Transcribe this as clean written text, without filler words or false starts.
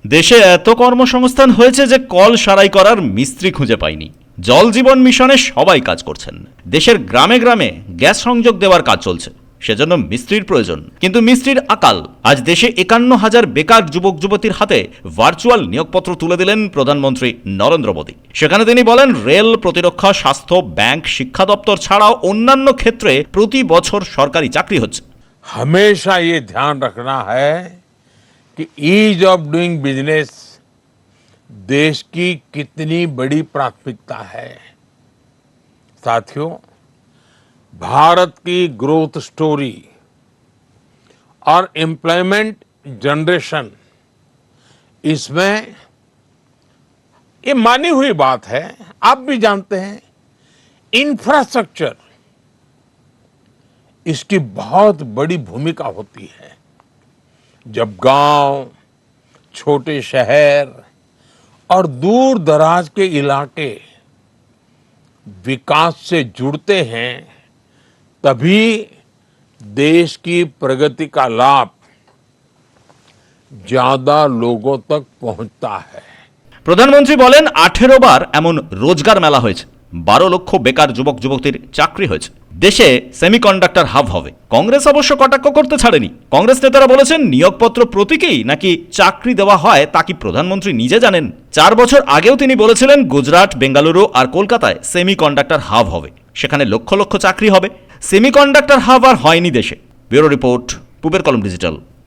দেশে এত কর্মসংস্থান হয়েছে যে কল সারাই করার মিস্ত্রি খুঁজে পায়নি। জল জীবন মিশনে সবাই কাজ করছেন। দেশের গ্রামে গ্রামে গ্যাস সংযোগ দেওয়ার কাজ চলছে, সেজন্য মিস্ত্রির প্রয়োজন। কিন্তু মিস্ত্রির আকাল। আজ দেশে ৫১,০০০ বেকার যুবক যুবতীর হাতে ভার্চুয়াল নিয়োগপত্র তুলে দিলেন প্রধানমন্ত্রী নরেন্দ্র মোদী। সেখানে তিনি বলেন, রেল, প্রতিরক্ষা, স্বাস্থ্য, ব্যাংক, শিক্ষা দপ্তর ছাড়াও অন্যান্য ক্ষেত্রে প্রতি বছর সরকারি চাকরি হচ্ছে। हमेशा ये ध्यान रखना है कि ईज ऑफ डूइंग बिजनेस देश की कितनी बड़ी प्राथमिकता है। साथियों, भारत की ग्रोथ स्टोरी और एम्प्लॉयमेंट जनरेशन, इसमें ये मानी हुई बात है, आप भी जानते हैं, इंफ्रास्ट्रक्चर इसकी बहुत बड़ी भूमिका होती है। जब गांव, छोटे शहर और दूर दराज के इलाके विकास से जुड़ते हैं, तभी देश की प्रगति का लाभ ज्यादा लोगों तक पहुंचता है। প্রধানমন্ত্রী বলেন, ১৮ বার এমন রোজগার মেলা হয়েছে, ১২ লক্ষ বেকার যুবক যুবতীর চাকরি হয়েছে। দেশে সেমিকন্ডাক্টর হাব হবে। কংগ্রেস অবশ্য কটাক্ষ করতে ছাড়েনি। কংগ্রেস নেতারা বলেছেন, নিয়োগপত্র প্রতীকেই নাকি চাকরি দেওয়া হয় তা কি প্রধানমন্ত্রী নিজে জানেন? ৪ বছর আগেও তিনি বলেছিলেন, গুজরাট, বেঙ্গালুরু আর কলকাতায় সেমিকন্ডাক্টর হাব হবে, সেখানে লক্ষ লক্ষ চাকরি হবে। সেমিকন্ডাক্টর হাব আর হয়নি দেশে। ব্যুরো রিপোর্ট, পূবের কলম ডিজিটাল।